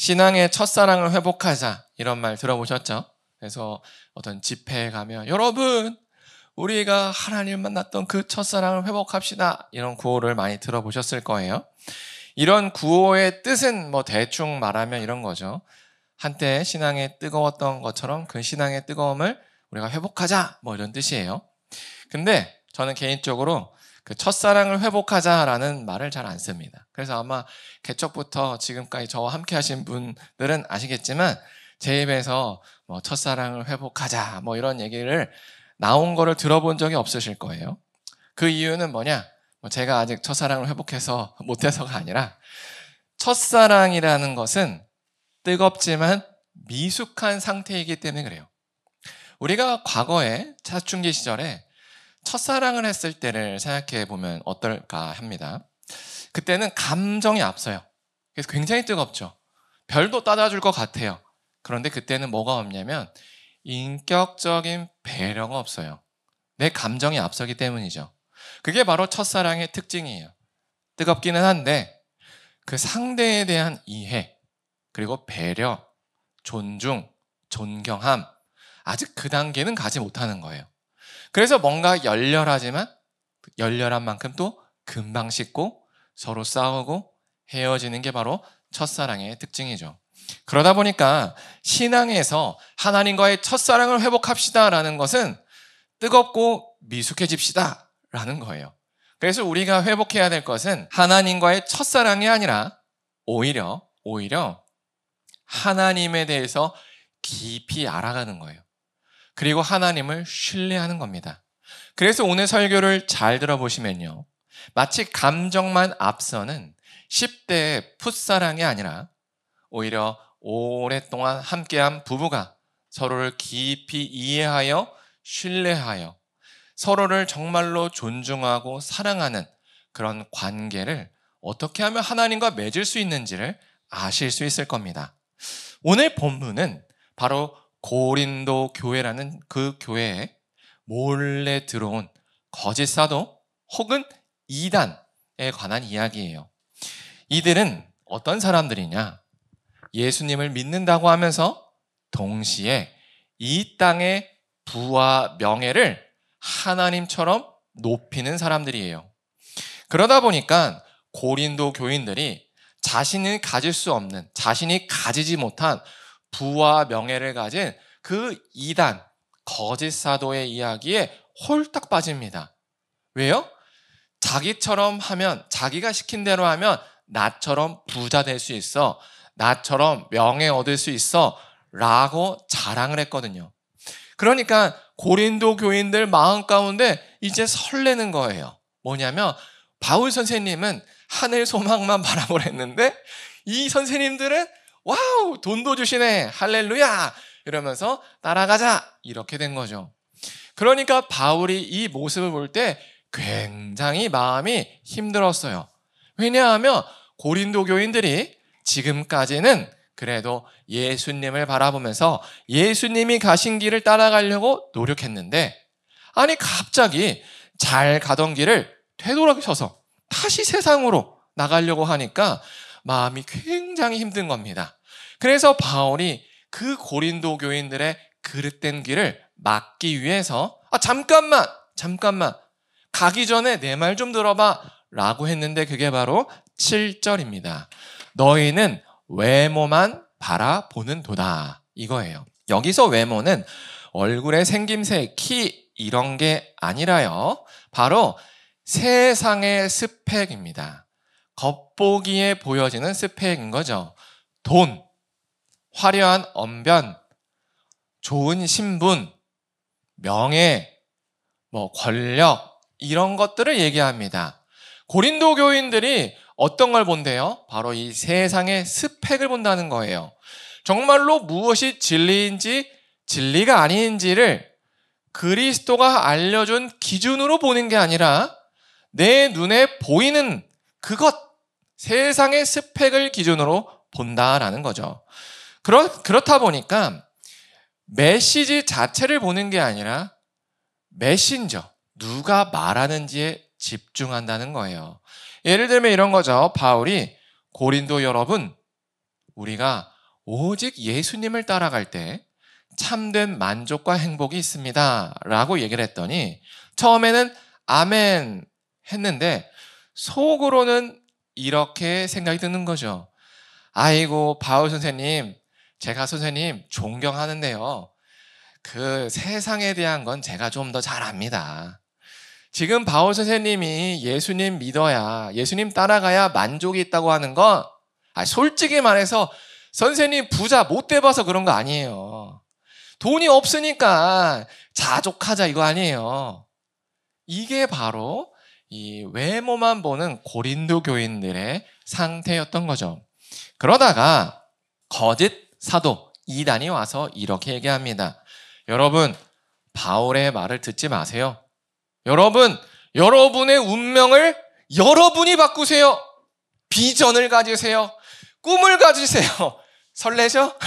신앙의 첫사랑을 회복하자 이런 말 들어보셨죠? 그래서 어떤 집회에 가면 여러분 우리가 하나님 만났던 그 첫사랑을 회복합시다 이런 구호를 많이 들어보셨을 거예요. 이런 구호의 뜻은 뭐 대충 말하면 이런 거죠. 한때 신앙에 뜨거웠던 것처럼 그 신앙의 뜨거움을 우리가 회복하자 뭐 이런 뜻이에요. 근데 저는 개인적으로 그 첫사랑을 회복하자라는 말을 잘 안 씁니다. 그래서 아마 개척부터 지금까지 저와 함께 하신 분들은 아시겠지만 제 입에서 뭐 첫사랑을 회복하자 뭐 이런 얘기를 나온 거를 들어본 적이 없으실 거예요. 그 이유는 뭐냐? 제가 아직 첫사랑을 회복해서 못해서가 아니라 첫사랑이라는 것은 뜨겁지만 미숙한 상태이기 때문에 그래요. 우리가 과거에 사춘기 시절에 첫사랑을 했을 때를 생각해 보면 어떨까 합니다. 그때는 감정이 앞서요. 그래서 굉장히 뜨겁죠. 별도 따라줄 것 같아요. 그런데 그때는 뭐가 없냐면 인격적인 배려가 없어요. 내 감정이 앞서기 때문이죠. 그게 바로 첫사랑의 특징이에요. 뜨겁기는 한데 그 상대에 대한 이해, 그리고 배려, 존중, 존경함, 아직 그 단계는 가지 못하는 거예요. 그래서 뭔가 열렬하지만 열렬한 만큼 또 금방 식고 서로 싸우고 헤어지는 게 바로 첫사랑의 특징이죠. 그러다 보니까 신앙에서 하나님과의 첫사랑을 회복합시다라는 것은 뜨겁고 미숙해집시다 라는 거예요. 그래서 우리가 회복해야 될 것은 하나님과의 첫사랑이 아니라 오히려 하나님에 대해서 깊이 알아가는 거예요. 그리고 하나님을 신뢰하는 겁니다. 그래서 오늘 설교를 잘 들어보시면요. 마치 감정만 앞서는 10대의 풋사랑이 아니라 오히려 오랫동안 함께한 부부가 서로를 깊이 이해하여 신뢰하여 서로를 정말로 존중하고 사랑하는 그런 관계를 어떻게 하면 하나님과 맺을 수 있는지를 아실 수 있을 겁니다. 오늘 본문은 바로 고린도 교회라는 그 교회에 몰래 들어온 거짓 사도 혹은 이단에 관한 이야기예요. 이들은 어떤 사람들이냐? 예수님을 믿는다고 하면서 동시에 이 땅의 부와 명예를 하나님처럼 높이는 사람들이에요. 그러다 보니까 고린도 교인들이 자신이 가질 수 없는, 자신이 가지지 못한 부와 명예를 가진 그 이단, 거짓 사도의 이야기에 홀딱 빠집니다. 왜요? 자기처럼 하면, 자기가 시킨 대로 하면 나처럼 부자 될 수 있어, 나처럼 명예 얻을 수 있어 라고 자랑을 했거든요. 그러니까 고린도 교인들 마음 가운데 이제 설레는 거예요. 뭐냐면 바울 선생님은 하늘 소망만 바라보랬는데 이 선생님들은 와우 돈도 주시네 할렐루야 이러면서 따라가자 이렇게 된 거죠. 그러니까 바울이 이 모습을 볼 때 굉장히 마음이 힘들었어요. 왜냐하면 고린도 교인들이 지금까지는 그래도 예수님을 바라보면서 예수님이 가신 길을 따라가려고 노력했는데 아니 갑자기 잘 가던 길을 되돌아서서 다시 세상으로 나가려고 하니까 마음이 굉장히 힘든 겁니다. 그래서 바울이 그 고린도 교인들의 그릇된 길을 막기 위해서 잠깐만 가기 전에 내 말 좀 들어봐 라고 했는데 그게 바로 7절입니다. 너희는 외모만 바라보는 도다 이거예요. 여기서 외모는 얼굴의 생김새, 키 이런 게 아니라요. 바로 세상의 스펙입니다. 겉보기에 보여지는 스펙인 거죠. 돈, 화려한 언변, 좋은 신분, 명예, 권력 이런 것들을 얘기합니다. 고린도 교인들이 어떤 걸 본대요? 바로 이 세상의 스펙을 본다는 거예요. 정말로 무엇이 진리인지 진리가 아닌지를 그리스도가 알려준 기준으로 보는 게 아니라 내 눈에 보이는 그것, 세상의 스펙을 기준으로 본다라는 거죠. 그렇다 보니까 메시지 자체를 보는 게 아니라 메신저, 누가 말하는지에 집중한다는 거예요. 예를 들면 이런 거죠. 바울이 고린도 여러분, 우리가 오직 예수님을 따라갈 때 참된 만족과 행복이 있습니다 라고 얘기를 했더니 처음에는 아멘 했는데 속으로는 이렇게 생각이 드는 거죠. 아이고 바울 선생님, 제가 선생님 존경하는데요, 그 세상에 대한 건 제가 좀 더 잘 압니다. 지금 바울 선생님이 예수님 믿어야, 예수님 따라가야 만족이 있다고 하는 건 솔직히 말해서 선생님 부자 못 돼봐서 그런 거 아니에요. 돈이 없으니까 자족하자 이거 아니에요. 이게 바로 이 외모만 보는 고린도 교인들의 상태였던 거죠. 그러다가 거짓 사도 이단이 와서 이렇게 얘기합니다. 여러분, 바울의 말을 듣지 마세요. 여러분, 여러분의 운명을 여러분이 바꾸세요. 비전을 가지세요. 꿈을 가지세요. 설레죠?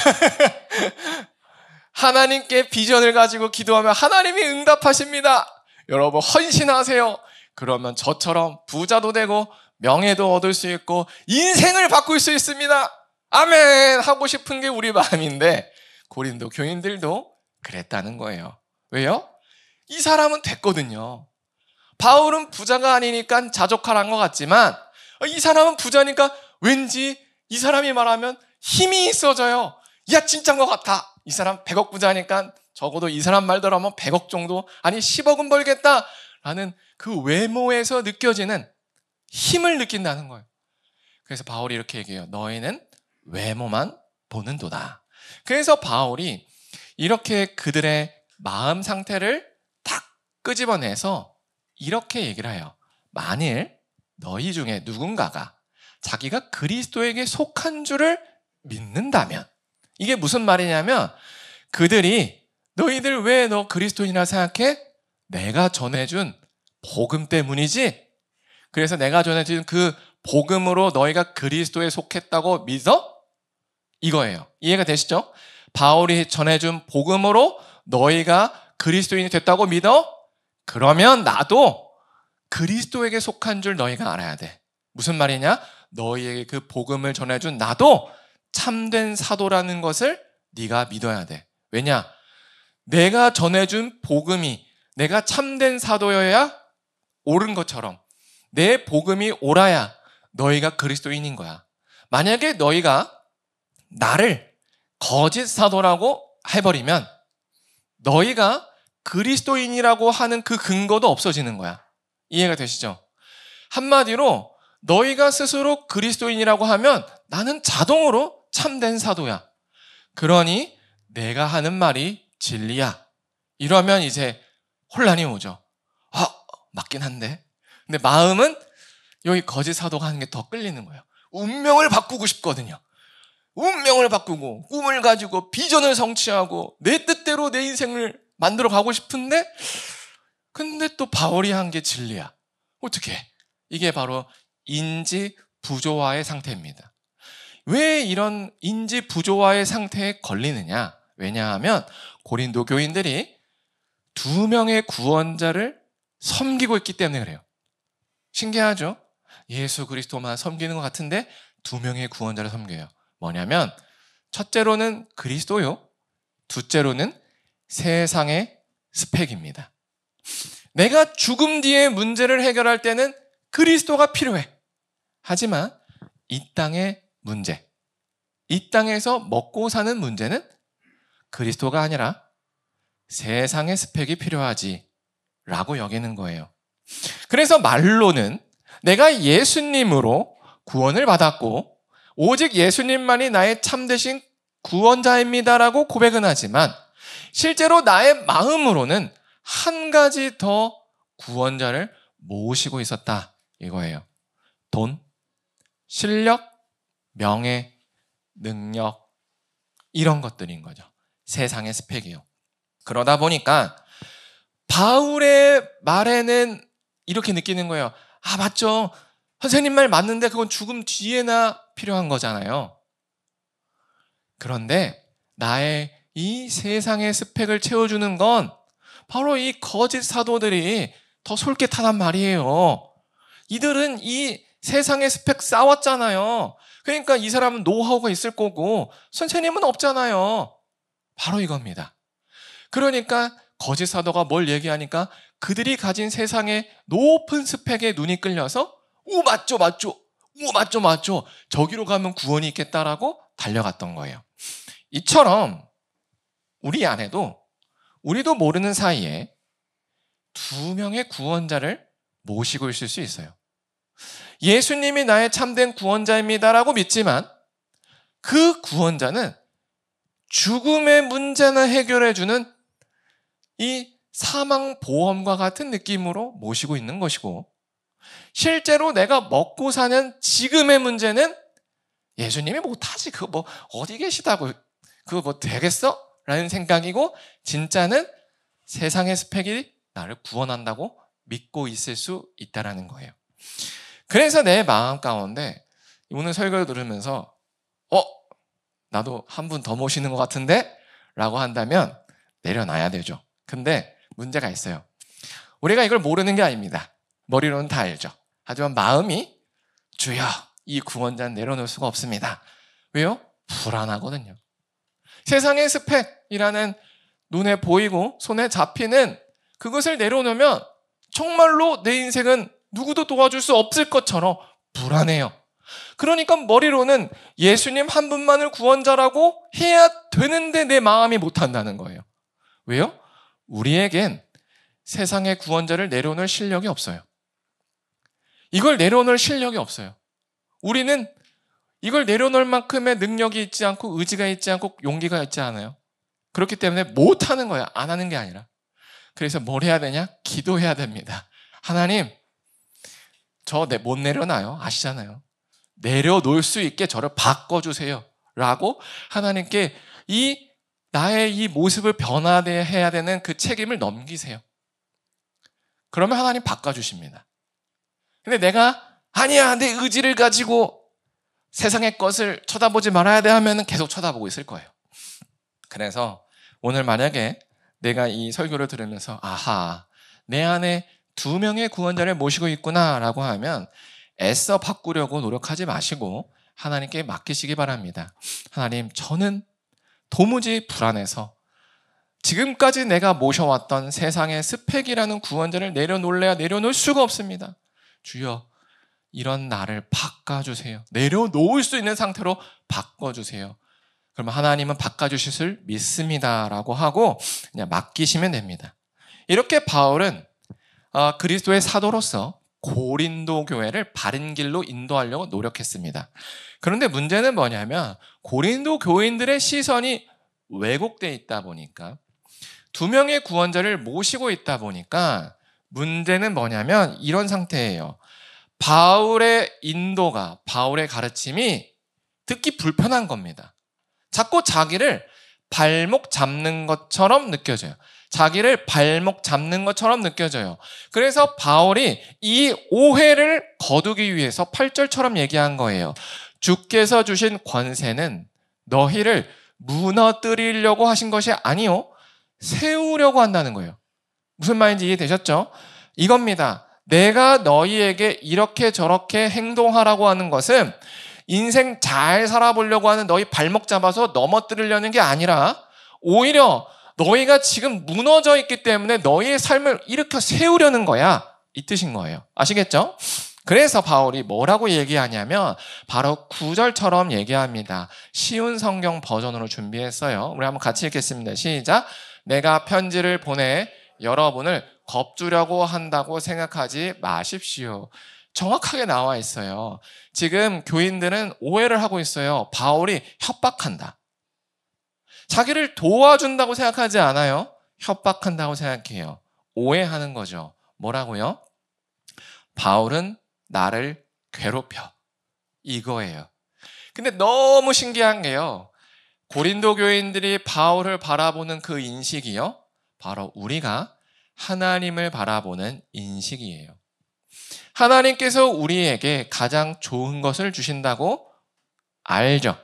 하나님께 비전을 가지고 기도하면 하나님이 응답하십니다. 여러분 헌신하세요. 그러면 저처럼 부자도 되고 명예도 얻을 수 있고 인생을 바꿀 수 있습니다. 아멘 하고 싶은 게 우리 마음인데 고린도 교인들도 그랬다는 거예요. 왜요? 이 사람은 됐거든요. 바울은 부자가 아니니까 자족하란 것 같지만 이 사람은 부자니까 왠지 이 사람이 말하면 힘이 있어져요. 야 진짜인 것 같아. 이 사람 100억 부자니까 적어도 이 사람 말대로 하면 100억 정도, 아니 10억은 벌겠다라는 그 외모에서 느껴지는 힘을 느낀다는 거예요. 그래서 바울이 이렇게 얘기해요. 너희는 외모만 보는도다. 그래서 바울이 이렇게 그들의 마음 상태를 딱 끄집어내서 이렇게 얘기를 해요. 만일 너희 중에 누군가가 자기가 그리스도에게 속한 줄을 믿는다면, 이게 무슨 말이냐면 그들이 너희들 왜 너 그리스도인이라 생각해? 내가 전해준 복음 때문이지? 그래서 내가 전해준 그 복음으로 너희가 그리스도에 속했다고 믿어? 이거예요. 이해가 되시죠? 바울이 전해준 복음으로 너희가 그리스도인이 됐다고 믿어? 그러면 나도 그리스도에게 속한 줄 너희가 알아야 돼. 무슨 말이냐? 너희에게 그 복음을 전해준 나도 참된 사도라는 것을 네가 믿어야 돼. 왜냐? 내가 전해준 복음이, 내가 참된 사도여야 옳은 것처럼 내 복음이 옳아야 너희가 그리스도인인 거야. 만약에 너희가 나를 거짓 사도라고 해버리면 너희가 그리스도인이라고 하는 그 근거도 없어지는 거야. 이해가 되시죠? 한마디로 너희가 스스로 그리스도인이라고 하면 나는 자동으로 참된 사도야. 그러니 내가 하는 말이 진리야. 이러면 이제 혼란이 오죠. 맞긴 한데. 근데 마음은 여기 거짓 사도가 하는 게 더 끌리는 거예요. 운명을 바꾸고 싶거든요. 운명을 바꾸고 꿈을 가지고 비전을 성취하고 내 뜻대로 내 인생을 만들어 가고 싶은데 근데 또 바울이 한 게 진리야. 어떻게? 이게 바로 인지 부조화의 상태입니다. 왜 이런 인지 부조화의 상태에 걸리느냐? 왜냐하면 고린도 교인들이 2명의 구원자를 섬기고 있기 때문에 그래요. 신기하죠? 예수 그리스도만 섬기는 것 같은데 2명의 구원자를 섬겨요. 뭐냐면 첫째로는 그리스도요, 둘째로는 세상의 스펙입니다. 내가 죽음 뒤의 문제를 해결할 때는 그리스도가 필요해. 하지만 이 땅의 문제, 이 땅에서 먹고 사는 문제는 그리스도가 아니라 세상의 스펙이 필요하지 라고 여기는 거예요. 그래서 말로는 내가 예수님으로 구원을 받았고 오직 예수님만이 나의 참되신 구원자입니다라고 고백은 하지만 실제로 나의 마음으로는 한 가지 더 구원자를 모시고 있었다 이거예요. 돈, 실력, 명예, 능력 이런 것들인 거죠. 세상의 스펙이요. 그러다 보니까 바울의 말에는 이렇게 느끼는 거예요. 맞죠. 선생님 말 맞는데 그건 죽음 뒤에나 필요한 거잖아요. 그런데 나의 이 세상의 스펙을 채워주는 건 바로 이 거짓 사도들이 더 솔깃하단 말이에요. 이들은 이 세상의 스펙 쌓았잖아요. 그러니까 이 사람은 노하우가 있을 거고 선생님은 없잖아요. 바로 이겁니다. 그러니까 거짓 사도가 뭘 얘기하니까 그들이 가진 세상의 높은 스펙에 눈이 끌려서 맞죠. 맞죠. 저기로 가면 구원이 있겠다라고 달려갔던 거예요. 이처럼 우리 안에도 우리도 모르는 사이에 두 명의 구원자를 모시고 있을 수 있어요. 예수님이 나의 참된 구원자입니다라고 믿지만 그 구원자는 죽음의 문제나 해결해주는 이 사망보험과 같은 느낌으로 모시고 있는 것이고, 실제로 내가 먹고 사는 지금의 문제는 예수님이 못하지, 그거 뭐 어디 계시다고 그거 뭐 되겠어? 라는 생각이고, 진짜는 세상의 스펙이 나를 구원한다고 믿고 있을 수 있다는 거예요. 그래서 내 마음 가운데 오늘 설교를 들으면서 나도 한 분 더 모시는 것 같은데? 라고 한다면 내려놔야 되죠. 근데 문제가 있어요. 우리가 이걸 모르는 게 아닙니다. 머리로는 다 알죠. 하지만 마음이 주여, 이 구원자는 내려놓을 수가 없습니다. 왜요? 불안하거든요. 세상의 스펙이라는 눈에 보이고 손에 잡히는 그것을 내려놓으면 정말로 내 인생은 누구도 도와줄 수 없을 것처럼 불안해요. 그러니까 머리로는 예수님 한 분만을 구원자라고 해야 되는데 내 마음이 못한다는 거예요. 왜요? 우리에겐 세상의 구원자를 내려놓을 실력이 없어요. 이걸 내려놓을 실력이 없어요. 우리는 이걸 내려놓을 만큼의 능력이 있지 않고 의지가 있지 않고 용기가 있지 않아요. 그렇기 때문에 못하는 거야. 안 하는 게 아니라. 그래서 뭘 해야 되냐? 기도해야 됩니다. 하나님, 저 못 내려놔요. 아시잖아요. 내려놓을 수 있게 저를 바꿔주세요. 라고 하나님께 나의 이 모습을 변화해야 되는 그 책임을 넘기세요. 그러면 하나님 바꿔주십니다. 근데 내가 아니야, 내 의지를 가지고 세상의 것을 쳐다보지 말아야 돼 하면 계속 쳐다보고 있을 거예요. 그래서 오늘 만약에 내가 이 설교를 들으면서 아하, 내 안에 두 명의 구원자를 모시고 있구나 라고 하면 애써 바꾸려고 노력하지 마시고 하나님께 맡기시기 바랍니다. 하나님, 저는 도무지 불안해서 지금까지 내가 모셔왔던 세상의 스펙이라는 구원자를 내려놓을래야 내려놓을 수가 없습니다. 주여, 이런 나를 바꿔주세요. 내려놓을 수 있는 상태로 바꿔주세요. 그러면 하나님은 바꿔주실 줄 믿습니다 라고 하고 그냥 맡기시면 됩니다. 이렇게 바울은 그리스도의 사도로서 고린도 교회를 바른 길로 인도하려고 노력했습니다. 그런데 문제는 뭐냐면 고린도 교인들의 시선이 왜곡되어 있다 보니까 두 명의 구원자를 모시고 있다 보니까 문제는 뭐냐면 이런 상태예요. 바울의 인도가, 바울의 가르침이 듣기 불편한 겁니다. 자꾸 자기를 발목 잡는 것처럼 느껴져요. 자기를 발목 잡는 것처럼 느껴져요. 그래서 바울이 이 오해를 거두기 위해서 8절처럼 얘기한 거예요. 주께서 주신 권세는 너희를 무너뜨리려고 하신 것이 아니요, 세우려고 한다는 거예요. 무슨 말인지 이해되셨죠? 이겁니다. 내가 너희에게 이렇게 저렇게 행동하라고 하는 것은 인생 잘 살아보려고 하는 너희 발목 잡아서 넘어뜨리려는 게 아니라 오히려 너희가 지금 무너져 있기 때문에 너희의 삶을 일으켜 세우려는 거야. 이 뜻인 거예요. 아시겠죠? 그래서 바울이 뭐라고 얘기하냐면 바로 9절처럼 얘기합니다. 쉬운 성경 버전으로 준비했어요. 우리 한번 같이 읽겠습니다. 시작. 내가 편지를 보내 여러분을 겁주려고 한다고 생각하지 마십시오. 정확하게 나와 있어요. 지금 교인들은 오해를 하고 있어요. 바울이 협박한다. 자기를 도와준다고 생각하지 않아요. 협박한다고 생각해요. 오해하는 거죠. 뭐라고요? 바울은 나를 괴롭혀. 이거예요. 근데 너무 신기한 게요. 고린도 교인들이 바울을 바라보는 그 인식이요. 바로 우리가 하나님을 바라보는 인식이에요. 하나님께서 우리에게 가장 좋은 것을 주신다고 알죠.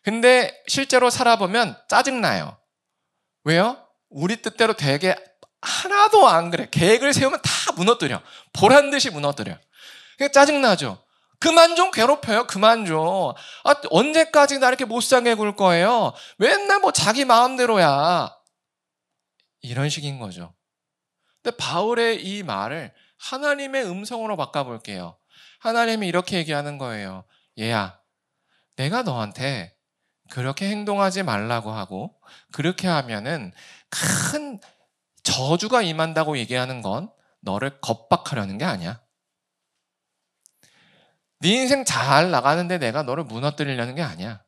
근데 실제로 살아보면 짜증나요. 왜요? 우리 뜻대로 되게 하나도 안 그래. 계획을 세우면 다 무너뜨려. 보란 듯이 무너뜨려. 그러니까 짜증나죠. 그만 좀 괴롭혀요. 그만 좀. 언제까지 나 이렇게 못 살게 굴 거예요. 맨날 뭐 자기 마음대로야. 이런 식인 거죠. 근데 바울의 이 말을 하나님의 음성으로 바꿔볼게요. 하나님이 이렇게 얘기하는 거예요. 얘야, 내가 너한테 그렇게 행동하지 말라고 하고 그렇게 하면은 큰 저주가 임한다고 얘기하는 건 너를 겁박하려는 게 아니야. 네 인생 잘 나가는데 내가 너를 무너뜨리려는 게 아니야.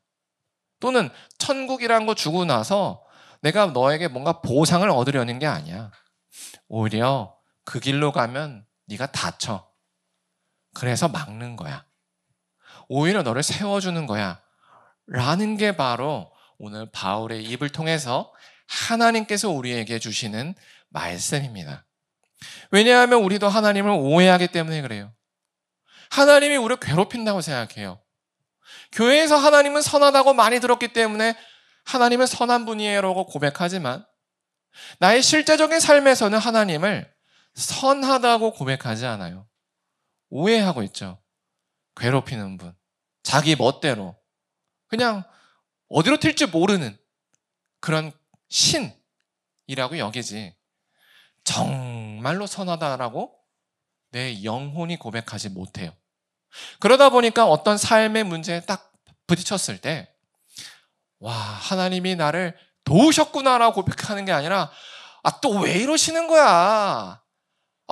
또는 천국이란 거 주고 나서 내가 너에게 뭔가 보상을 얻으려는 게 아니야. 오히려 그 길로 가면 네가 다쳐. 그래서 막는 거야. 오히려 너를 세워주는 거야. 라는 게 바로 오늘 바울의 입을 통해서 하나님께서 우리에게 주시는 말씀입니다. 왜냐하면 우리도 하나님을 오해하기 때문에 그래요. 하나님이 우리를 괴롭힌다고 생각해요. 교회에서 하나님은 선하다고 많이 들었기 때문에 하나님은 선한 분이에요라고 고백하지만 나의 실제적인 삶에서는 하나님을 선하다고 고백하지 않아요. 오해하고 있죠. 괴롭히는 분. 자기 멋대로. 그냥 어디로 튈지 모르는 그런 신이라고 여기지. 정말로 선하다라고 내 영혼이 고백하지 못해요. 그러다 보니까 어떤 삶의 문제에 딱 부딪혔을 때 와, 하나님이 나를 도우셨구나라고 고백하는 게 아니라 또 왜 이러시는 거야?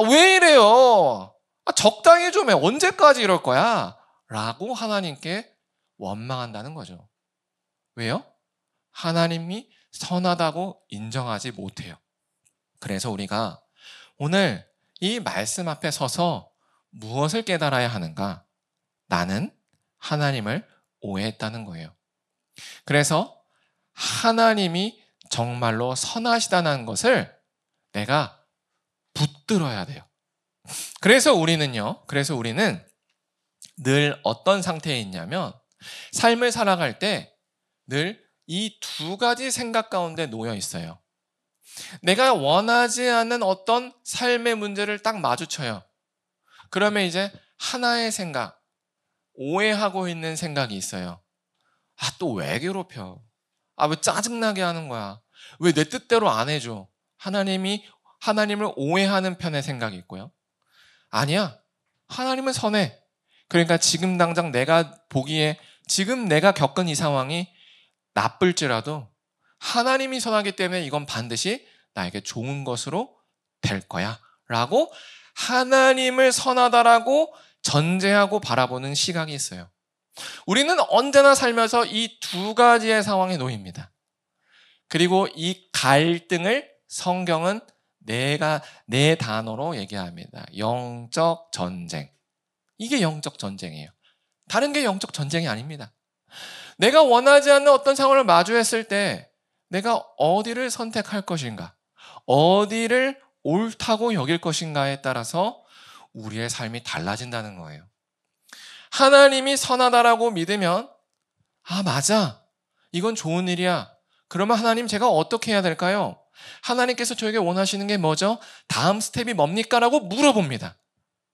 왜 이래요? 적당히 좀 해. 언제까지 이럴 거야? 라고 하나님께 원망한다는 거죠. 왜요? 하나님이 선하다고 인정하지 못해요. 그래서 우리가 오늘 이 말씀 앞에 서서 무엇을 깨달아야 하는가? 나는 하나님을 오해했다는 거예요. 그래서 하나님이 정말로 선하시다는 것을 내가 붙들어야 돼요. 그래서 우리는 늘 어떤 상태에 있냐면 삶을 살아갈 때 늘 이 두 가지 생각 가운데 놓여 있어요. 내가 원하지 않는 어떤 삶의 문제를 딱 마주쳐요. 그러면 이제 하나의 생각, 오해하고 있는 생각이 있어요. 또 왜 괴롭혀? 왜 짜증나게 하는 거야? 왜 내 뜻대로 안 해줘? 하나님을 오해하는 편의 생각이 있고요. 아니야. 하나님은 선해. 그러니까 지금 당장 내가 보기에 지금 내가 겪은 이 상황이 나쁠지라도 하나님이 선하기 때문에 이건 반드시 나에게 좋은 것으로 될 거야. 라고 하나님을 선하다라고 전제하고 바라보는 시각이 있어요. 우리는 언제나 살면서 이 두 가지의 상황에 놓입니다. 그리고 이 갈등을 성경은 네 단어로 얘기합니다. 영적 전쟁. 이게 영적 전쟁이에요. 다른 게 영적 전쟁이 아닙니다. 내가 원하지 않는 어떤 상황을 마주했을 때 내가 어디를 선택할 것인가, 어디를 옳다고 여길 것인가에 따라서 우리의 삶이 달라진다는 거예요. 하나님이 선하다라고 믿으면 맞아. 이건 좋은 일이야. 그러면 하나님 제가 어떻게 해야 될까요? 하나님께서 저에게 원하시는 게 뭐죠? 다음 스텝이 뭡니까? 라고 물어봅니다.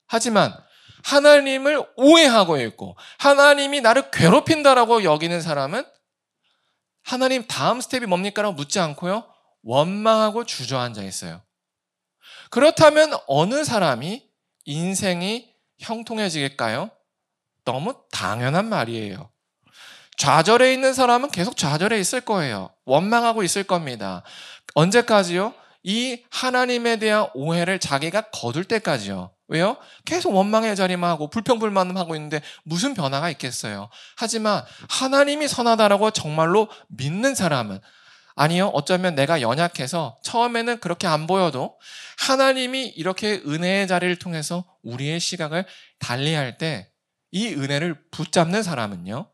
하지만 하나님을 오해하고 있고 하나님이 나를 괴롭힌다라고 여기는 사람은 하나님 다음 스텝이 뭡니까? 라고 묻지 않고요. 원망하고 주저앉아 있어요. 그렇다면 어느 사람이 인생이 형통해지겠까요? 너무 당연한 말이에요. 좌절해 있는 사람은 계속 좌절해 있을 거예요. 원망하고 있을 겁니다. 언제까지요? 이 하나님에 대한 오해를 자기가 거둘 때까지요. 왜요? 계속 원망의 자리만 하고 불평불만만 하고 있는데 무슨 변화가 있겠어요? 하지만 하나님이 선하다라고 정말로 믿는 사람은 아니요. 어쩌면 내가 연약해서 처음에는 그렇게 안 보여도 하나님이 이렇게 은혜의 자리를 통해서 우리의 시각을 달리할 때 이 은혜를 붙잡는 사람은요.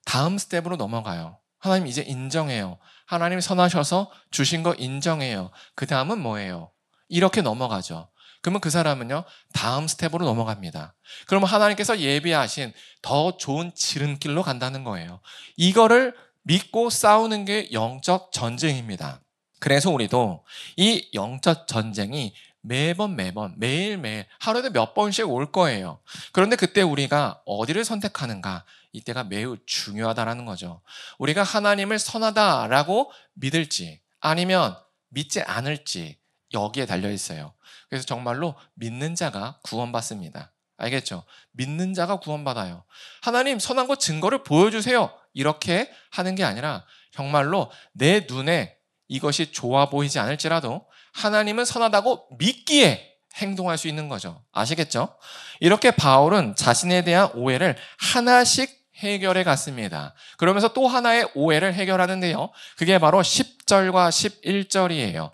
다음 스텝으로 넘어가요. 하나님 이제 인정해요. 하나님 선하셔서 주신 거 인정해요. 그 다음은 뭐예요? 이렇게 넘어가죠. 그러면 그 사람은요. 다음 스텝으로 넘어갑니다. 그러면 하나님께서 예비하신 더 좋은 지름길로 간다는 거예요. 이거를 믿고 싸우는 게 영적 전쟁입니다. 그래서 우리도 이 영적 전쟁이 매번 매일매일 하루에 몇 번씩 올 거예요. 그런데 그때 우리가 어디를 선택하는가? 이때가 매우 중요하다라는 거죠. 우리가 하나님을 선하다라고 믿을지 아니면 믿지 않을지 여기에 달려 있어요. 그래서 정말로 믿는 자가 구원받습니다. 알겠죠? 믿는 자가 구원받아요. 하나님 선한 것 증거를 보여주세요. 이렇게 하는 게 아니라 정말로 내 눈에 이것이 좋아 보이지 않을지라도 하나님은 선하다고 믿기에 행동할 수 있는 거죠. 아시겠죠? 이렇게 바울은 자신에 대한 오해를 하나씩 해결해 갔습니다. 그러면서 또 하나의 오해를 해결하는데요. 그게 바로 10절과 11절이에요.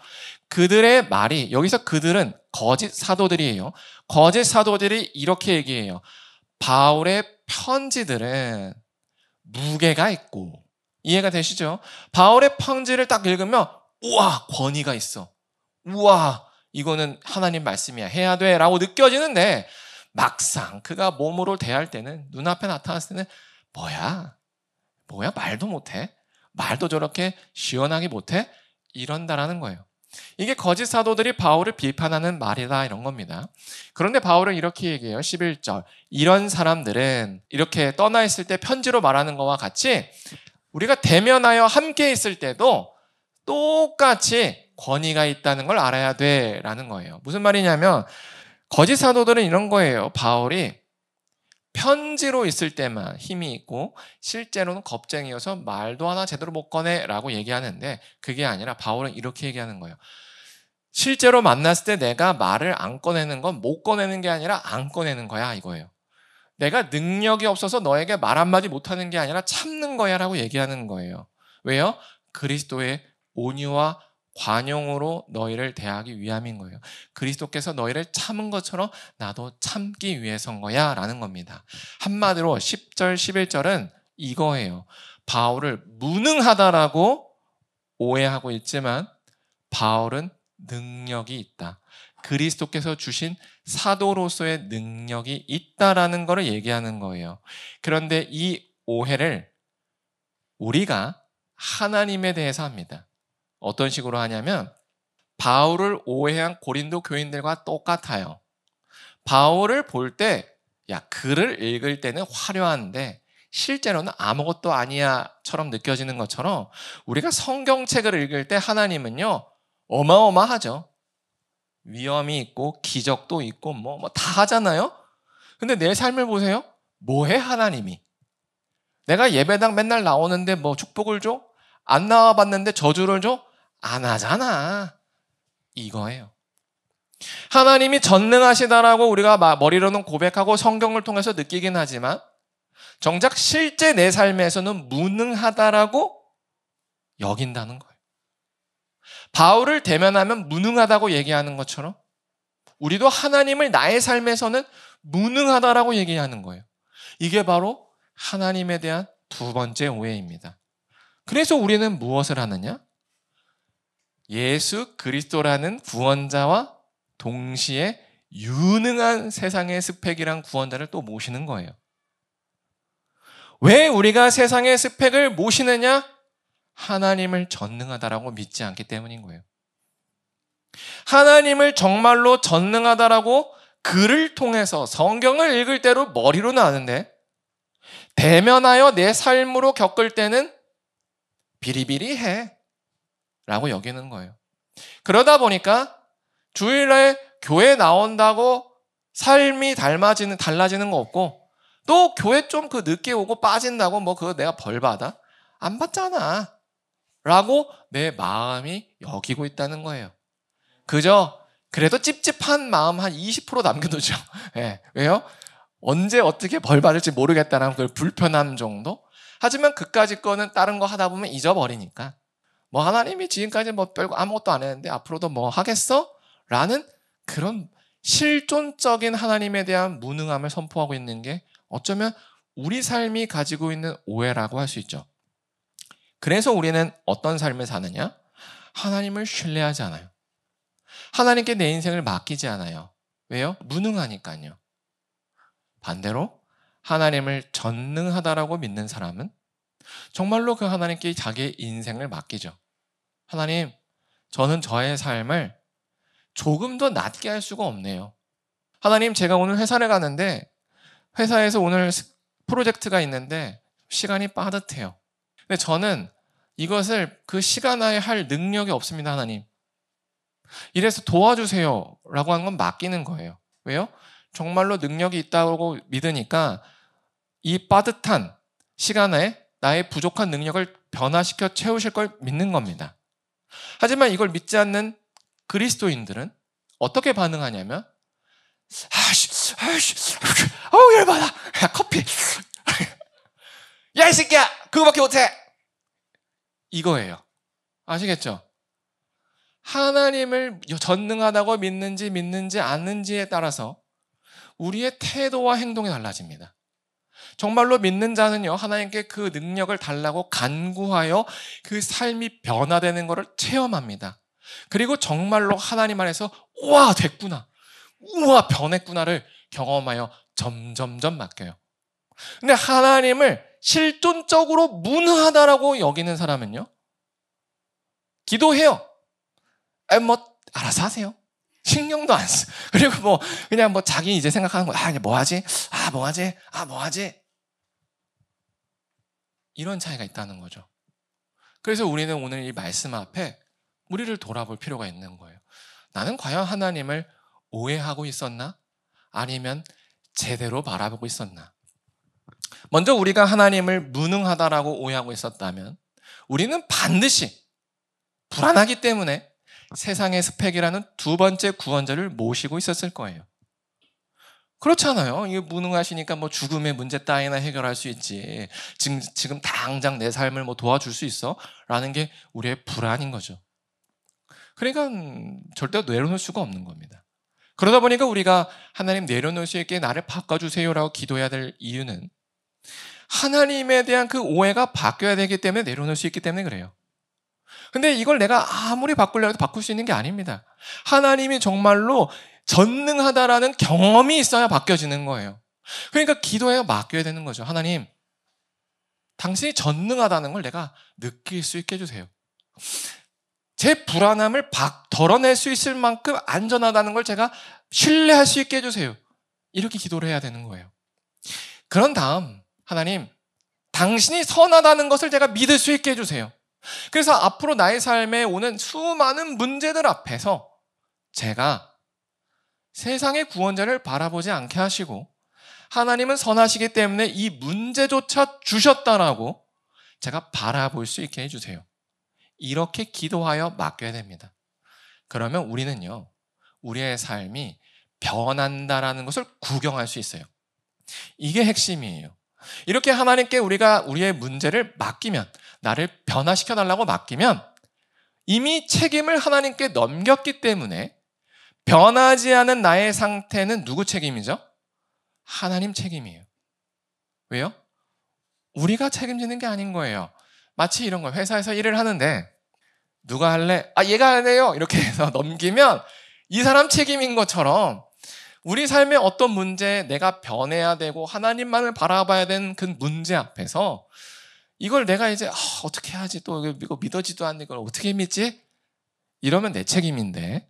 그들의 말이, 여기서 그들은 거짓 사도들이에요. 거짓 사도들이 이렇게 얘기해요. 바울의 편지들은 무게가 있고, 이해가 되시죠? 바울의 편지를 딱 읽으면 우와 권위가 있어. 우와 이거는 하나님 말씀이야 해야 돼 라고 느껴지는데 막상 그가 몸으로 대할 때는 눈앞에 나타났을 때는 뭐야 말도 못해? 말도 저렇게 시원하게 못해? 이런다라는 거예요. 이게 거짓 사도들이 바울을 비판하는 말이다 이런 겁니다. 그런데 바울은 이렇게 얘기해요. 11절 이런 사람들은 이렇게 떠나 있을 때 편지로 말하는 거와 같이 우리가 대면하여 함께 있을 때도 똑같이 권위가 있다는 걸 알아야 돼라는 거예요. 무슨 말이냐면 거짓 사도들은 이런 거예요. 바울이 편지로 있을 때만 힘이 있고 실제로는 겁쟁이여서 말도 하나 제대로 못 꺼내라고 얘기하는데 그게 아니라 바울은 이렇게 얘기하는 거예요. 실제로 만났을 때 내가 말을 안 꺼내는 건 못 꺼내는 게 아니라 안 꺼내는 거야 이거예요. 내가 능력이 없어서 너에게 말 한마디 못하는 게 아니라 참는 거야 라고 얘기하는 거예요. 왜요? 그리스도의 온유와 관용으로 너희를 대하기 위함인 거예요. 그리스도께서 너희를 참은 것처럼 나도 참기 위해서인 거야 라는 겁니다. 한마디로 10절 11절은 이거예요. 바울을 무능하다라고 오해하고 있지만 바울은 능력이 있다. 그리스도께서 주신 사도로서의 능력이 있다라는 것을 얘기하는 거예요. 그런데 이 오해를 우리가 하나님에 대해서 합니다. 어떤 식으로 하냐면 바울을 오해한 고린도 교인들과 똑같아요. 바울을 볼 때 글을 읽을 때는 화려한데 실제로는 아무것도 아니야처럼 느껴지는 것처럼 우리가 성경책을 읽을 때 하나님은요 어마어마하죠. 위엄이 있고 기적도 있고 뭐 다 하잖아요. 근데 내 삶을 보세요. 뭐해 하나님이? 내가 예배당 맨날 나오는데 뭐 축복을 줘? 안 나와봤는데 저주를 줘? 안 하잖아. 이거예요. 하나님이 전능하시다라고 우리가 머리로는 고백하고 성경을 통해서 느끼긴 하지만 정작 실제 내 삶에서는 무능하다라고 여긴다는 거예요. 바울을 대면하면 무능하다고 얘기하는 것처럼 우리도 하나님을 나의 삶에서는 무능하다라고 얘기하는 거예요. 이게 바로 하나님에 대한 두 번째 오해입니다. 그래서 우리는 무엇을 하느냐? 예수 그리스도라는 구원자와 동시에 유능한 세상의 스펙이란 구원자를 또 모시는 거예요. 왜 우리가 세상의 스펙을 모시느냐? 하나님을 전능하다라고 믿지 않기 때문인 거예요. 하나님을 정말로 전능하다라고 글을 통해서 성경을 읽을 때로 머리로는 아는데 대면하여 내 삶으로 겪을 때는 비리비리해 라고 여기는 거예요. 그러다 보니까 주일날 교회 나온다고 삶이 달라지는 거 없고 또 교회 좀 늦게 오고 빠진다고 그거 내가 벌 받아? 안 받잖아 라고 내 마음이 여기고 있다는 거예요. 그저 그래도 찝찝한 마음 한 20% 남겨두죠. 네. 왜요? 언제 어떻게 벌 받을지 모르겠다는 그 불편함 정도? 하지만 그까짓 거는 다른 거 하다 보면 잊어버리니까 하나님이 지금까지 별거 아무것도 안 했는데 앞으로도 하겠어? 라는 그런 실존적인 하나님에 대한 무능함을 선포하고 있는 게 어쩌면 우리 삶이 가지고 있는 오해라고 할 수 있죠. 그래서 우리는 어떤 삶을 사느냐? 하나님을 신뢰하지 않아요. 하나님께 내 인생을 맡기지 않아요. 왜요? 무능하니까요. 반대로 하나님을 전능하다라고 믿는 사람은 정말로 그 하나님께 자기의 인생을 맡기죠. 하나님, 저는 저의 삶을 조금 더 낮게 할 수가 없네요. 하나님, 제가 오늘 회사를 가는데 회사에서 오늘 프로젝트가 있는데 시간이 빠듯해요. 근데 저는 이것을 그 시간 안에 할 능력이 없습니다, 하나님. 이래서 도와주세요 라고 하는 건 맡기는 거예요. 왜요? 정말로 능력이 있다고 믿으니까 이 빠듯한 시간에 나의 부족한 능력을 변화시켜 채우실 걸 믿는 겁니다. 하지만 이걸 믿지 않는 그리스도인들은 어떻게 반응하냐면 어우 열받아. 야, 커피. 야, 이 새끼야, 그거밖에 못해. 이거예요. 아시겠죠? 하나님을 전능하다고 믿는지 않는지에 따라서 우리의 태도와 행동이 달라집니다. 정말로 믿는 자는요, 하나님께 그 능력을 달라고 간구하여 그 삶이 변화되는 것을 체험합니다. 그리고 정말로 하나님 안에서 우와 됐구나, 우와 변했구나를 경험하여 점점점 맡겨요. 근데 하나님을 실존적으로 무능하다라고 여기는 사람은요, 기도해요. 알아서 하세요. 신경도 안 써. 그리고 그냥 자기 이제 생각하는 거야. 이제 뭐 하지? 뭐 하지? 이런 차이가 있다는 거죠. 그래서 우리는 오늘 이 말씀 앞에 우리를 돌아볼 필요가 있는 거예요. 나는 과연 하나님을 오해하고 있었나? 아니면 제대로 바라보고 있었나? 먼저 우리가 하나님을 무능하다라고 오해하고 있었다면 우리는 반드시 불안하기 때문에 세상의 스펙이라는 두 번째 구원자를 모시고 있었을 거예요. 그렇잖아요. 이게 무능하시니까 죽음의 문제 따위나 해결할 수 있지. 지금 당장 내 삶을 도와줄 수 있어? 라는 게 우리의 불안인 거죠. 그러니까 절대 내려놓을 수가 없는 겁니다. 그러다 보니까 우리가 하나님 내려놓을 수 있게 나를 바꿔주세요라고 기도해야 될 이유는 하나님에 대한 그 오해가 바뀌어야 되기 때문에 내려놓을 수 있기 때문에 그래요. 근데 이걸 내가 아무리 바꾸려고 해도 바꿀 수 있는 게 아닙니다. 하나님이 정말로 전능하다라는 경험이 있어야 바뀌어지는 거예요. 그러니까 기도해야 맡겨야 되는 거죠. 하나님, 당신이 전능하다는 걸 내가 느낄 수 있게 해주세요. 제 불안함을 덜어낼 수 있을 만큼 안전하다는 걸 제가 신뢰할 수 있게 해주세요. 이렇게 기도를 해야 되는 거예요. 그런 다음 하나님, 당신이 선하다는 것을 제가 믿을 수 있게 해주세요. 그래서 앞으로 나의 삶에 오는 수많은 문제들 앞에서 제가 세상의 구원자를 바라보지 않게 하시고 하나님은 선하시기 때문에 이 문제조차 주셨다라고 제가 바라볼 수 있게 해주세요. 이렇게 기도하여 맡겨야 됩니다. 그러면 우리는요, 우리의 삶이 변한다라는 것을 구경할 수 있어요. 이게 핵심이에요. 이렇게 하나님께 우리가 우리의 문제를 맡기면, 나를 변화시켜달라고 맡기면 이미 책임을 하나님께 넘겼기 때문에 변하지 않은 나의 상태는 누구 책임이죠? 하나님 책임이에요. 왜요? 우리가 책임지는 게 아닌 거예요. 마치 이런 거예요. 회사에서 일을 하는데 누가 할래? 얘가 하네요. 이렇게 해서 넘기면 이 사람 책임인 것처럼 우리 삶의 어떤 문제에 내가 변해야 되고 하나님만을 바라봐야 되는 그 문제 앞에서 이걸 내가 이제 어떻게 하지? 또 이거 믿어지도 않는 걸 어떻게 믿지? 이러면 내 책임인데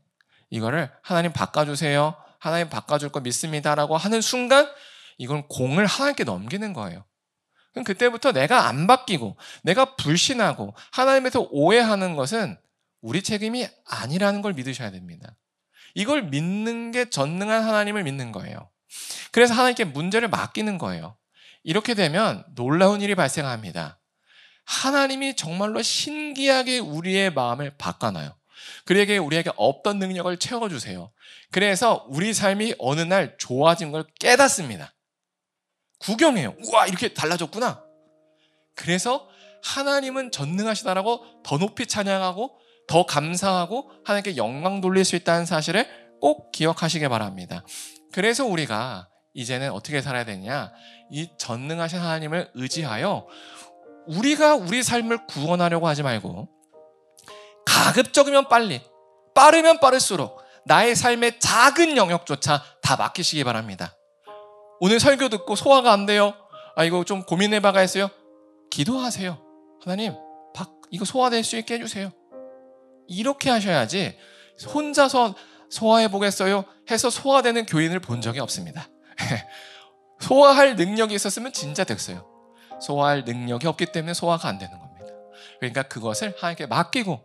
이거를 하나님 바꿔주세요. 하나님 바꿔줄 거 믿습니다라고 하는 순간 이건 공을 하나님께 넘기는 거예요. 그럼 그때부터 내가 안 바뀌고 내가 불신하고 하나님에서 오해하는 것은 우리 책임이 아니라는 걸 믿으셔야 됩니다. 이걸 믿는 게 전능한 하나님을 믿는 거예요. 그래서 하나님께 문제를 맡기는 거예요. 이렇게 되면 놀라운 일이 발생합니다. 하나님이 정말로 신기하게 우리의 마음을 바꿔놔요. 우리에게 없던 능력을 채워주세요. 그래서 우리 삶이 어느 날 좋아진 걸 깨닫습니다. 구경해요. 우와, 이렇게 달라졌구나. 그래서 하나님은 전능하시다라고 더 높이 찬양하고 더 감사하고 하나님께 영광 돌릴 수 있다는 사실을 꼭 기억하시기 바랍니다. 그래서 우리가 이제는 어떻게 살아야 되냐? 이 전능하신 하나님을 의지하여 우리가 우리 삶을 구원하려고 하지 말고 가급적이면 빨리, 빠르면 빠를수록 나의 삶의 작은 영역조차 다 맡기시기 바랍니다. 오늘 설교 듣고 소화가 안 돼요. 이거 좀 고민해봐야겠어요. 기도하세요. 하나님, 이거 소화될 수 있게 해주세요. 이렇게 하셔야지 혼자서 소화해 보겠어요 해서 소화되는 교인을 본 적이 없습니다. 소화할 능력이 있었으면 진짜 됐어요. 소화할 능력이 없기 때문에 소화가 안 되는 겁니다. 그러니까 그것을 하나님께 맡기고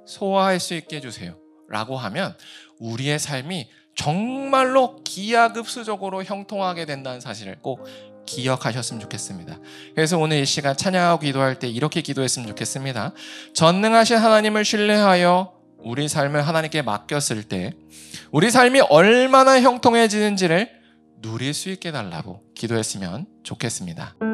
소화할 수 있게 해주세요 라고 하면 우리의 삶이 정말로 기하급수적으로 형통하게 된다는 사실을 꼭 기억하셨으면 좋겠습니다. 그래서 오늘 이 시간 찬양하고 기도할 때 이렇게 기도했으면 좋겠습니다. 전능하신 하나님을 신뢰하여 우리 삶을 하나님께 맡겼을 때 우리 삶이 얼마나 형통해지는지를 누릴 수 있게 해달라고 기도했으면 좋겠습니다.